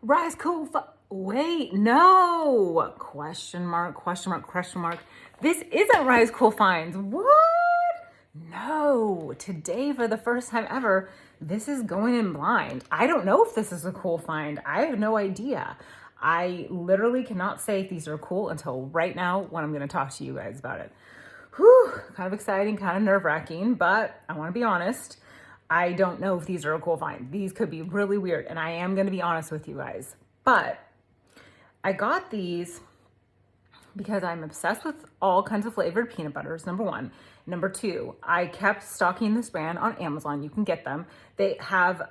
Rise cool wait, no. Question mark, question mark, question mark. This isn't Rise Cool Finds. What? No. Today, for the first time ever, this is going in blind. I don't know if this is a cool find. I have no idea. I literally cannot say if these are cool until right now when I'm going to talk to you guys about it. Whew, kind of exciting, kind of nerve-wracking, but I want to be honest. I don't know if these are a cool find. These could be really weird, and I am going to be honest with you guys. But I got these because I'm obsessed with all kinds of flavored peanut butters, number one. Number two, I kept stocking this brand on Amazon. You can get them. They have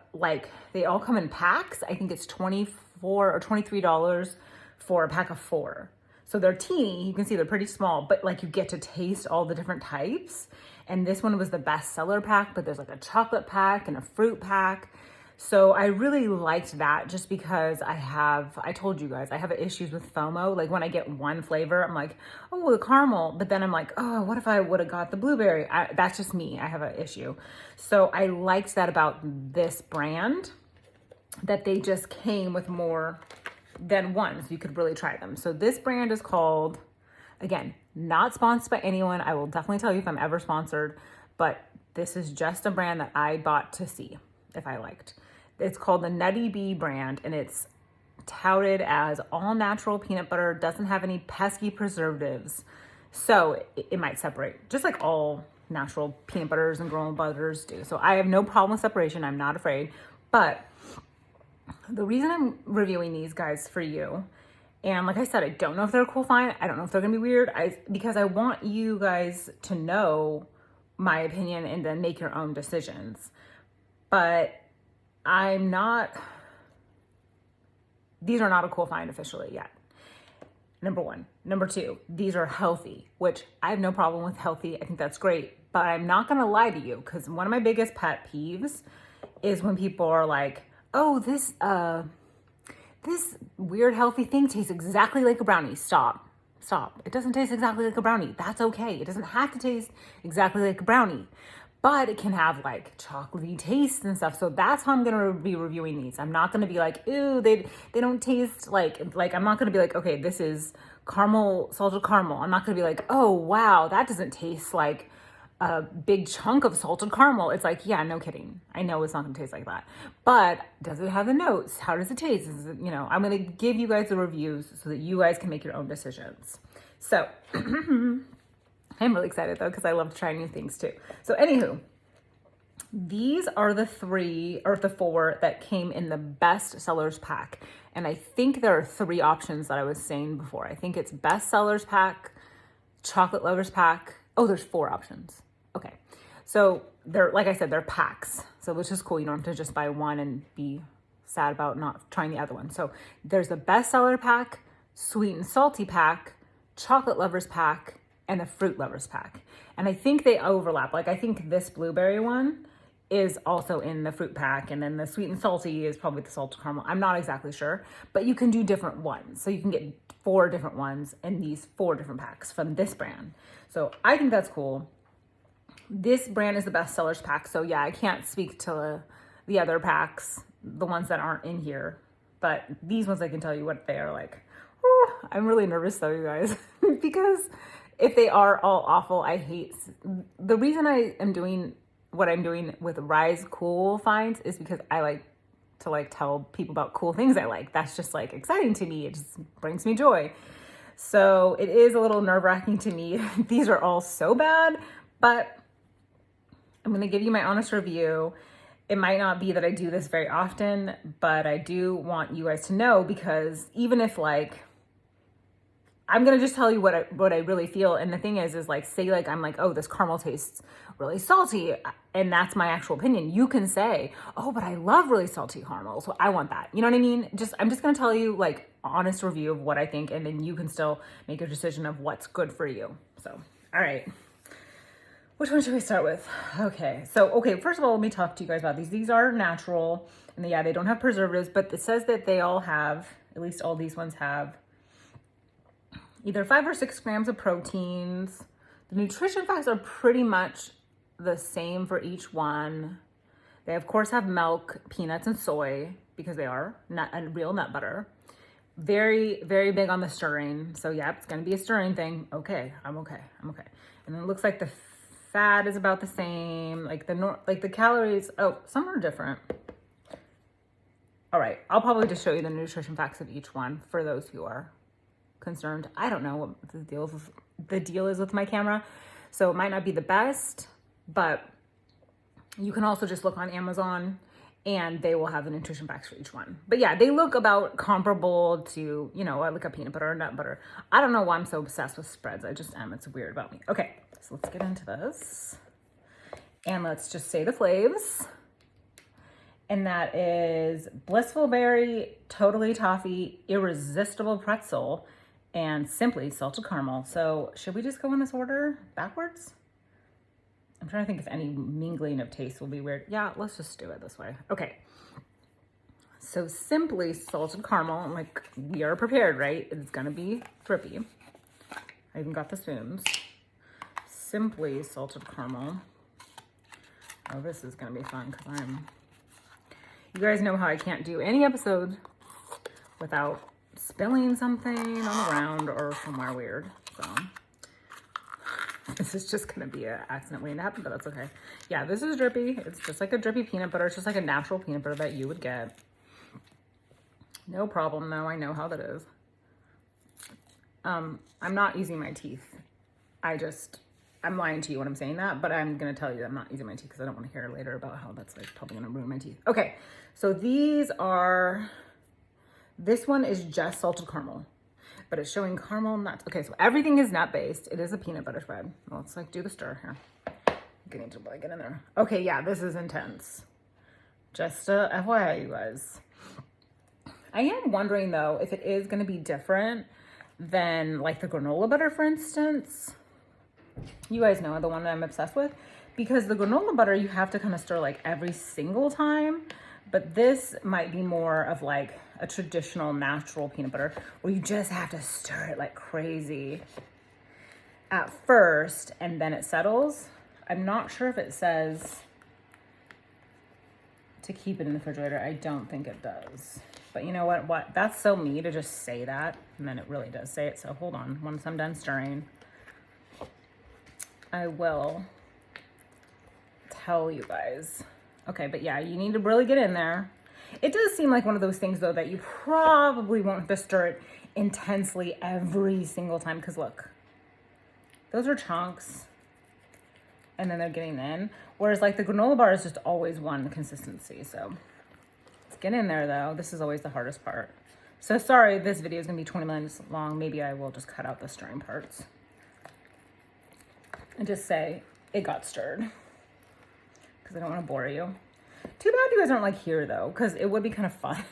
they all come in packs. I think it's $24 or $23 for a pack of 4. So they're teeny, you can see they're pretty small, but you get to taste all the different types. And this one was the bestseller pack, but there's a chocolate pack and a fruit pack. So I really liked that just because I told you guys, I have issues with FOMO. When I get one flavor, I'm like, oh, the caramel. But then I'm like, oh, what if I would have got the blueberry? That's just me. I have an issue. So I liked that about this brand, that they just came with more than one, so you could really try them. So this brand is called, again, not sponsored by anyone. I will definitely tell you if I'm ever sponsored, but this is just a brand that I bought to see if I liked. It's called the Nutty B brand, and it's touted as all natural peanut butter, doesn't have any pesky preservatives. So it might separate, just like all natural peanut butters and granola butters do. So I have no problem with separation. I'm not afraid. But the reason I'm reviewing these guys for you, and like I said, I don't know if they're a cool find. I don't know if they're gonna be weird. Because I want you guys to know my opinion and then make your own decisions. But these are not a cool find officially yet. Number one. Number two, these are healthy, which I have no problem with healthy. I think that's great. But I'm not gonna lie to you, because one of my biggest pet peeves is when people are like, oh, this weird healthy thing tastes exactly like a brownie. Stop. It doesn't taste exactly like a brownie. That's okay. It doesn't have to taste exactly like a brownie, but it can have chocolatey taste and stuff. So that's how I'm going to be reviewing these. I'm not going to be like, ew, they don't taste like I'm not going to be like, okay, this is caramel, salted caramel. I'm not going to be like, oh, wow, that doesn't taste like a big chunk of salted caramel. It's like, yeah, no kidding. I know it's not gonna taste like that. But does it have the notes? How does it taste? Is it, I'm gonna give you guys the reviews so that you guys can make your own decisions. So I'm really excited though, because I love to try new things too. So anywho, these are the 4 that came in the best sellers pack. And I think there are 3 options that I was saying before. I think it's best sellers pack, chocolate lovers pack. Oh, there's 4 options. Okay. So they're, like I said, they're packs. So which is cool. You don't have to just buy one and be sad about not trying the other one. So there's the bestseller pack, sweet and salty pack, chocolate lovers pack, and the fruit lovers pack. And I think they overlap. I think this blueberry one is also in the fruit pack, and then the sweet and salty is probably the salted caramel. I'm not exactly sure, but you can do different ones. So you can get 4 different ones in these 4 different packs from this brand. So I think that's cool. This brand is the best sellers pack. So yeah, I can't speak to the other packs, the ones that aren't in here, but these ones I can tell you what they are like. Whew, I'm really nervous though, you guys, because if they are all awful, the reason I am doing what I'm doing with Rise Cool Finds is because I like to tell people about cool things I like. That's just exciting to me. It just brings me joy. So it is a little nerve-wracking to me. These are all so bad, but I'm going to give you my honest review. It might not be that I do this very often, but I do want you guys to know, because even if I'm going to just tell you what I really feel. And the thing is say I'm oh, this caramel tastes really salty. And that's my actual opinion. You can say, oh, but I love really salty caramel, so I want that. You know what I mean? I'm just going to tell you honest review of what I think. And then you can still make a decision of what's good for you. So, all right. Which one should we start with? Okay. So, first of all, let me talk to you guys about these. These are natural, and yeah, they don't have preservatives, but it says that they all have, at least all these ones have, either 5 or 6 grams of proteins. The nutrition facts are pretty much the same for each one. They of course have milk, peanuts, and soy, because they are real nut butter. Very, very big on the stirring. So yeah, it's gonna be a stirring thing. Okay, I'm okay. And then it looks like the fat is about the same. Like the calories, oh, some are different. All right, I'll probably just show you the nutrition facts of each one for those who are concerned. I don't know what the deal is with my camera, so it might not be the best, but you can also just look on Amazon and they will have the nutrition facts for each one. But yeah, they look about comparable to, you know, like a peanut butter or nut butter. I don't know why I'm so obsessed with spreads. I just am. It's weird about me. Okay, so let's get into this. And let's just say the flavs. And that is Blissful Berry, Totally Toffee, Irresistible Pretzel, and Simply Salted Caramel. So should we just go in this order backwards? I'm trying to think if any mingling of taste will be weird. Yeah, let's just do it this way. Okay. So Simply Salted Caramel, like we are prepared, right? It's gonna be drippy. I even got the spoons. Simply Salted Caramel. Oh, this is gonna be fun because you guys know how I can't do any episode without spilling something on the ground or somewhere weird. So this is just gonna be an accident waiting to happen, but that's okay. Yeah, this is drippy. It's just like a drippy peanut butter. It's just like a natural peanut butter that you would get. No problem though, I know how that is. I'm not using my teeth. I'm lying to you when I'm saying that, but I'm gonna tell you that I'm not using my teeth because I don't want to hear later about how that's like probably gonna ruin my teeth. Okay, so this one is just salted caramel, but it's showing caramel nuts. Okay, so everything is nut based. It is a peanut butter spread. Well, let's like do the stir here. Getting to really get in there. Okay, yeah, this is intense. Just FYI, you guys. I am wondering though if it is gonna be different than like the granola butter, for instance. You guys know the one that I'm obsessed with, because the granola butter you have to kind of stir like every single time, but this might be more of like a traditional natural peanut butter where you just have to stir it like crazy at first and then it settles. I'm not sure if it says to keep it in the refrigerator. I don't think it does, but you know what, that's so me to just say that, and then it really does say it. So hold on, once I'm done stirring, I will tell you guys. Okay, but yeah, you need to really get in there. It does seem like one of those things though that you probably won't have to stir it intensely every single time, because look, those are chunks and then they're getting in. Whereas like the granola bar is just always one consistency. So let's get in there though. This is always the hardest part. So sorry, this video is gonna be 20 minutes long. Maybe I will just cut out the stirring parts and just say it got stirred because I don't want to bore you. Too bad you guys aren't like here though, because it would be kind of fun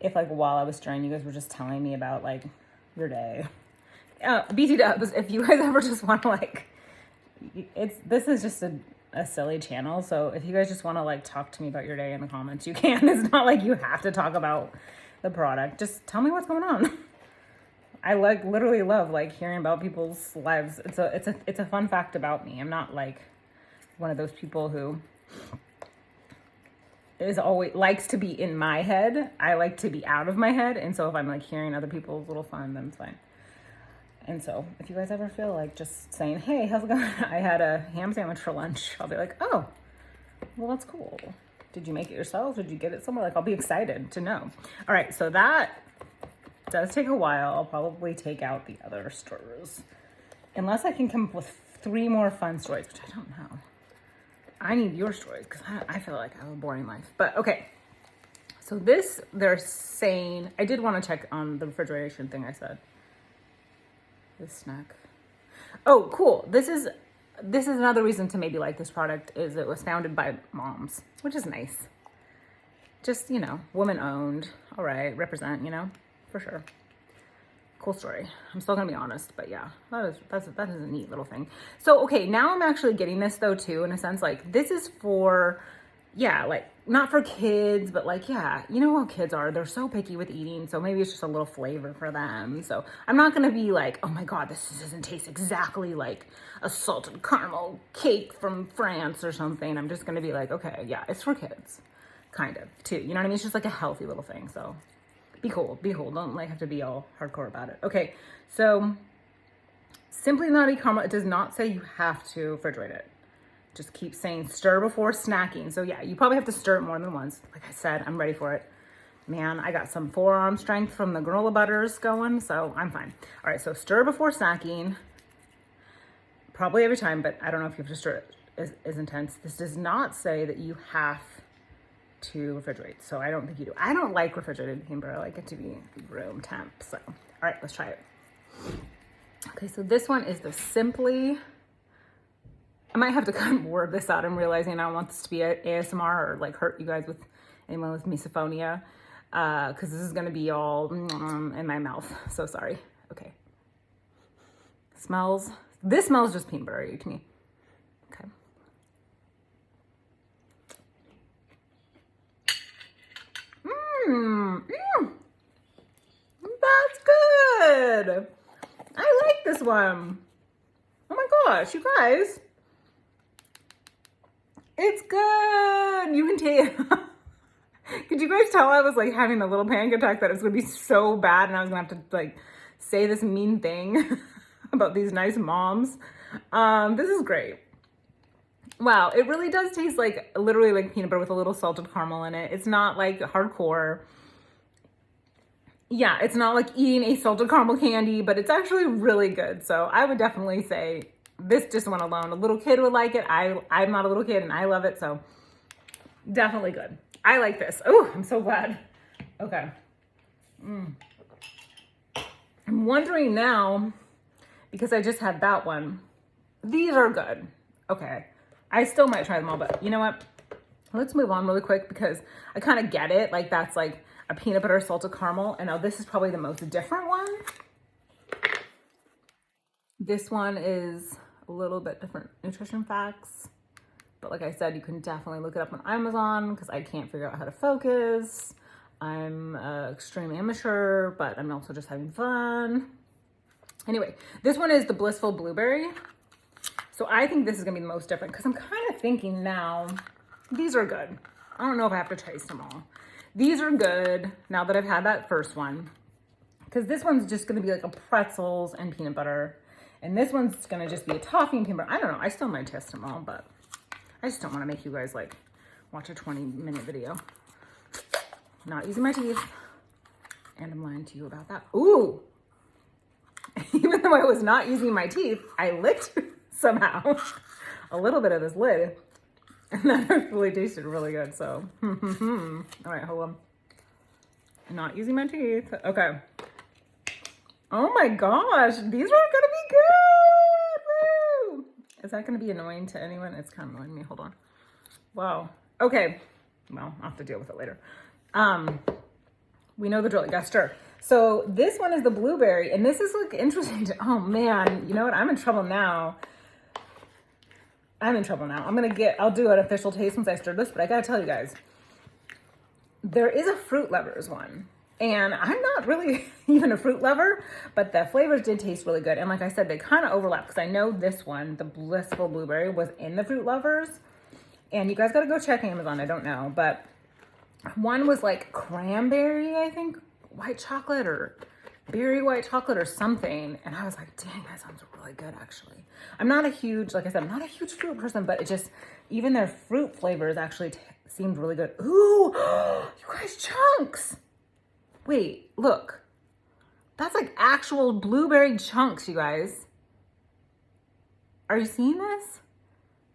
if like while I was stirring you guys were just telling me about like your day. BT dubs, if you guys ever just want to like, this is just a silly channel, so if you guys just want to like talk to me about your day in the comments, you can. It's not like you have to talk about the product. Just tell me what's going on. I like literally love like hearing about people's lives. It's a fun fact about me. I'm not like one of those people who is always likes to be in my head. I like to be out of my head, and so if I'm like hearing other people's little fun, then it's fine. And so if you guys ever feel like just saying, hey, how's it going? I had a ham sandwich for lunch. I'll be like, oh, well, that's cool. Did you make it yourself? Did you get it somewhere? Like, I'll be excited to know. All right, so that does take a while. I'll probably take out the other stirrers. Unless I can come up with 3 more fun stories, which I don't know. I need your stories because I feel like I have a boring life. But okay, so this, they're saying, I did want to check on the refrigeration thing I said. This snack. Oh, cool. This is another reason to maybe like this product is it was founded by moms, which is nice. Just, you know, woman owned. All right, represent, you know, for sure. Cool story. I'm still gonna be honest, but yeah, that is a neat little thing. So okay, now I'm actually getting this though too, in a sense, like this is for, yeah, like not for kids, but like, yeah, you know how kids are, they're so picky with eating, so maybe it's just a little flavor for them. So I'm not gonna be like, oh my god, this doesn't taste exactly like a salted caramel cake from France or something. I'm just gonna be like, okay, yeah, it's for kids. kind of, too. You know what I mean? It's just like a healthy little thing. So be cool. Be cool. Don't like have to be all hardcore about it. Okay, so Simply Nutty Caramel. It does not say you have to refrigerate it. Just keep saying stir before snacking. So yeah, you probably have to stir it more than once. Like I said, I'm ready for it. Man, I got some forearm strength from the granola butters going, so I'm fine. All right, so stir before snacking. Probably every time, but I don't know if you have to stir it is intense. This does not say that you have to refrigerate, so I don't think you do. I don't like refrigerated peanut butter. I like it to be room temp, so. All right, let's try it. Okay, so this one is the Simply. I might have to kind of word this out. I'm realizing I don't want this to be ASMR or like hurt you guys with anyone with misophonia. Because this is going to be all in my mouth. So sorry. Okay. This smells just peanut butter to me. Okay. That's good. I like this one. Oh my gosh, you guys. It's good. You can taste. Could you guys tell I was like having a little panic attack that it was gonna be so bad and I was gonna have to like say this mean thing about these nice moms? This is great. Wow, it really does taste like literally like peanut butter with a little salted caramel in it. It's not like hardcore. Yeah, it's not like eating a salted caramel candy, but it's actually really good. So I would definitely say this just one alone. A little kid would like it. I'm not a little kid and I love it, so definitely good. I like this. Oh, I'm so glad. Okay. I'm wondering now, because I just had that one. These are good. Okay. I still might try them all, but you know what? Let's move on really quick because I kind of get it. Like that's like a peanut butter salted caramel. And now this is probably the most different one. This one is a little bit different nutrition facts. But like I said, you can definitely look it up on Amazon because I can't figure out how to focus. I'm an extreme amateur, but I'm also just having fun. Anyway, this one is the Blissful Blueberry. So I think this is gonna be the most different because I'm kind of thinking now, these are good. I don't know if I have to taste them all. These are good now that I've had that first one. Because this one's just gonna be like a pretzels and peanut butter. And this one's gonna just be a toffee and peanut butter. I don't know, I still might test them all, but I just don't want to make you guys like watch a 20-minute video. Not using my teeth. And I'm lying to you about that. Ooh. Even though I was not using my teeth, I licked somehow a little bit of this lid. And that actually tasted really good. So, all right, hold on. Not using my teeth. Okay. Oh my gosh. These are going to be good. Woo. Is that going to be annoying to anyone? It's kind of annoying me. Hold on. Wow. Okay. Well, I'll have to deal with it later. We know the drill. You gotta stir. So this one is the blueberry, and this is like interesting. Oh man, you know what? I'm in trouble now. I'll do an official taste once I stir this, but I gotta tell you guys, there is a fruit lovers one. And I'm not really even a fruit lover, but the flavors did taste really good. And like I said, they kind of overlap because I know this one, the Blissful Blueberry, was in the Fruit Lovers. And you guys got to go check Amazon. I don't know. But one was like cranberry, I think, white chocolate or berry white chocolate or something. And I was like, dang, that sounds really good, actually. I'm not a huge, like I said, I'm not a huge fruit person, but it just, even their fruit flavors actually seemed really good. Ooh, you guys, chunks. Wait, look. That's like actual blueberry chunks, you guys. Are you seeing this?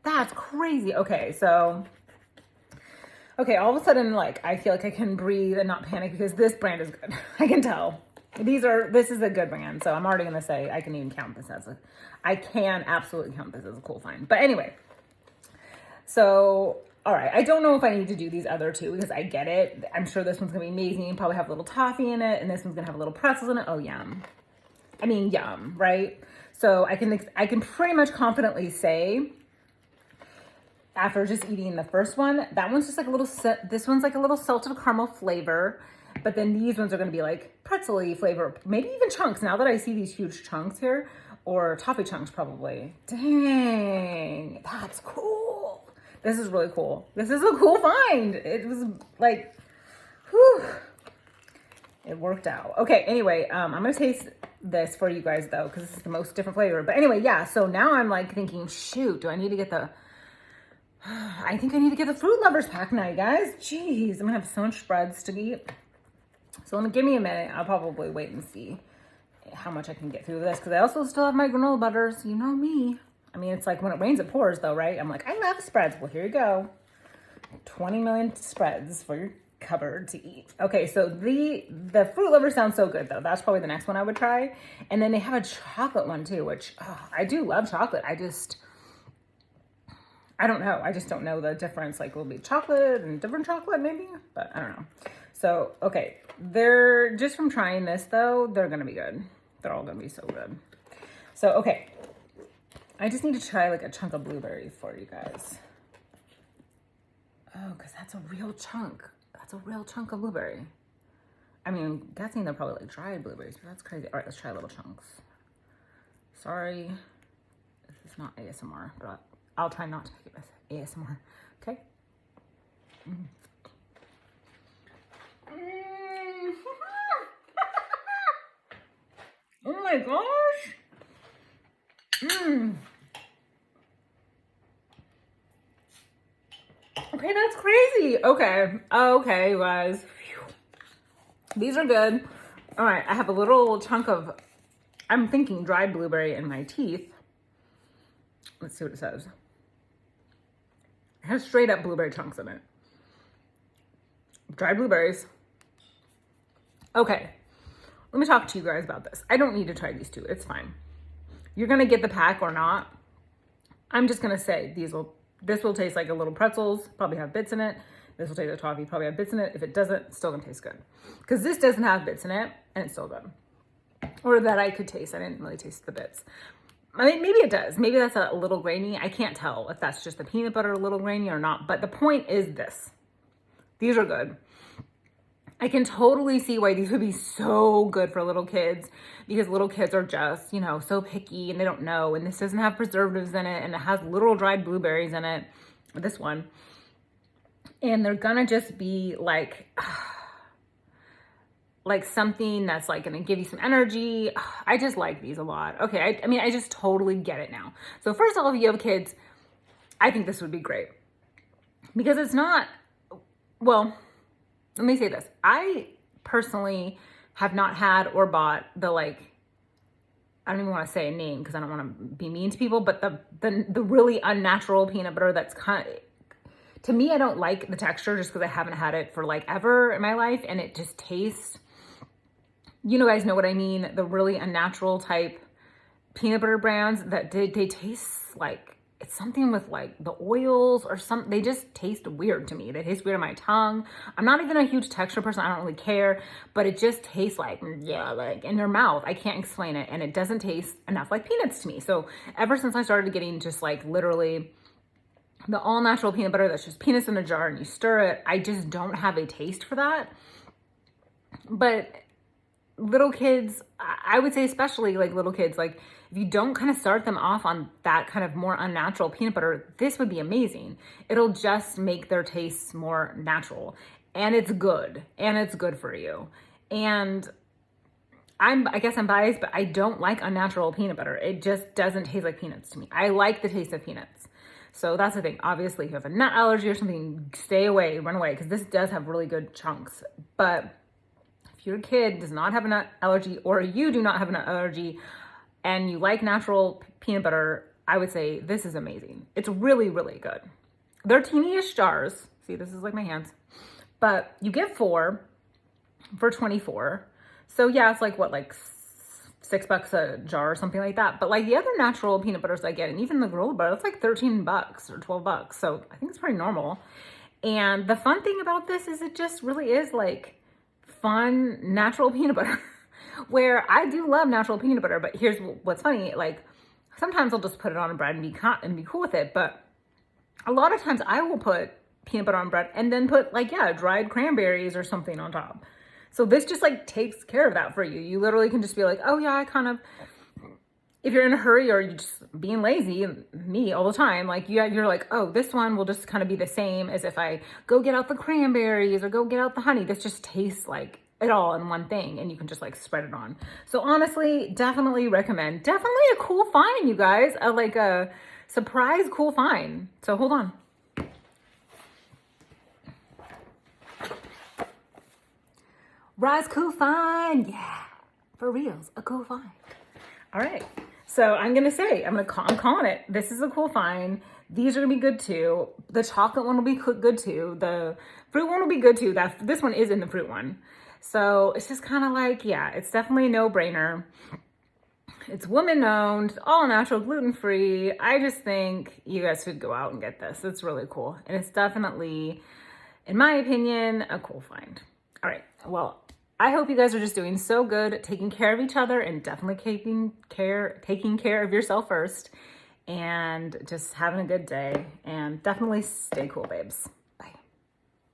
That's crazy. Okay, so, okay, all of a sudden, like, I feel like I can breathe and not panic because this brand is good. I can tell. This is a good brand, so I'm already gonna say I can even count this as I can absolutely count this as a cool find. But anyway, so, all right, I don't know if I need to do these other two because I get it. I'm sure this one's gonna be amazing. Probably have a little toffee in it, and this one's gonna have a little pretzels in it. Oh, yum. I mean, yum, right? So I can pretty much confidently say, after just eating the first one, that one's just like a little, this one's like a little salted caramel flavor, but then these ones are gonna be like pretzel-y flavor, maybe even chunks. Now that I see these huge chunks here, or toffee chunks probably. Dang, that's cool. This is really cool. This is a cool find. It was like, whew. It worked out. Okay, anyway, I'm gonna taste this for you guys though, because this is the most different flavor. But anyway, yeah, so now I'm like thinking, shoot, do I need to get the, I think I need to get the Fruit Lovers pack now, you guys. Jeez, I'm gonna have so much spreads to eat. So give me a minute. I'll probably wait and see how much I can get through this, because I also still have my granola butters. You know me. I mean, it's like when it rains, it pours though, right? I'm like, I love spreads. Well, here you go. 20 million spreads for your cupboard to eat. Okay, so the Fruit Lover sounds so good though. That's probably the next one I would try. And then they have a chocolate one too, which I do love chocolate. I don't know. I just don't know the difference. Like, will it be chocolate and different chocolate maybe? But I don't know. So, okay. They're just from trying this though, they're going to be good. They're all going to be so good. So, okay. I just need to try like a chunk of blueberry for you guys. Oh, because that's a real chunk. That's a real chunk of blueberry. I mean, I'm guessing they're probably like dried blueberries, but that's crazy. All right, let's try little chunks. Sorry. This is not ASMR, but I'll try not to make it with ASMR. Okay. Oh my gosh. Okay, that's crazy. Okay, you guys. Phew. These are good. All right, I have a little chunk of, I'm thinking dried blueberry in my teeth. Let's see what it says. It has straight up blueberry chunks in it. Dried blueberries. Okay, let me talk to you guys about this. I don't need to try these two. It's fine. You're gonna get the pack or not. I'm just gonna say this will taste like a little pretzels, probably have bits in it. This will taste like toffee, probably have bits in it. If it doesn't, it's still gonna taste good. Because this doesn't have bits in it, and it's still good. Or that I could taste. I didn't really taste the bits. I mean, maybe it does. Maybe that's a little grainy. I can't tell if that's just the peanut butter a little grainy or not. But the point is this. These are good. I can totally see why these would be so good for little kids, because little kids are just, you know, so picky and they don't know. And this doesn't have preservatives in it, and it has literal dried blueberries in it, this one. And they're gonna just be like something that's like gonna give you some energy. I just like these a lot. Okay, I mean, I just totally get it now. So first of all, if you have kids, I think this would be great. Because it's not, well, let me say this. I personally have not had or bought the I don't even want to say a name because I don't want to be mean to people, but the really unnatural peanut butter that's kind of, to me, I don't like the texture just because I haven't had it for like ever in my life, and it just tastes, you guys know what I mean, the really unnatural type peanut butter brands that they taste like, it's something with like the oils or something. They just taste weird to me. They taste weird on my tongue. I'm not even a huge texture person. I don't really care, but it just tastes like, yeah, like in your mouth. I can't explain it. And it doesn't taste enough like peanuts to me. So ever since I started getting just like literally the all natural peanut butter that's just peanuts in a jar and you stir it, I just don't have a taste for that. But little kids, I would say especially like little kids, like if you don't kind of start them off on that kind of more unnatural peanut butter, this would be amazing. It'll just make their tastes more natural, and it's good, and it's good for you. And I guess I'm biased, but I don't like unnatural peanut butter. It just doesn't taste like peanuts to me. I like the taste of peanuts. So that's the thing. Obviously, if you have a nut allergy or something, stay away, run away, because this does have really good chunks. But if your kid does not have a nut allergy, or you do not have a nut allergy, and you like natural peanut butter, I would say this is amazing. It's really, really good. They're teeny-ish jars. See, this is like my hands. But you get 4 for $24. So yeah, it's like what, like $6 a jar or something like that. But like the other natural peanut butters I get, and even the granola butter, it's like $13 or $12. So I think it's pretty normal. And the fun thing about this is it just really is like fun, natural peanut butter. Where I do love natural peanut butter, but here's what's funny. Like sometimes I'll just put it on bread and be cool with it. But a lot of times I will put peanut butter on bread and then put like, yeah, dried cranberries or something on top. So this just like takes care of that for you. You literally can just be like, oh yeah, if you're in a hurry or you're just being lazy, me all the time, like you're like, oh, this one will just kind of be the same as if I go get out the cranberries or go get out the honey. This just tastes like it all in one thing, and you can just like spread it on. So honestly, definitely recommend. Definitely a cool find, you guys. Like a surprise cool find. So hold on. Rise cool find. Yeah, for reals, a cool find. All right. So I'm calling it. This is a cool find. These are gonna be good too. The chocolate one will be good too. The fruit one will be good too. This one is in the fruit one. So it's just kind of like, yeah, it's definitely a no-brainer. It's woman owned, all natural, gluten-free. I just think you guys should go out and get this. It's really cool. And it's definitely, in my opinion, a cool find. All right, well, I hope you guys are just doing so good, taking care of each other, and definitely taking care of yourself first, and just having a good day, and definitely stay cool, babes.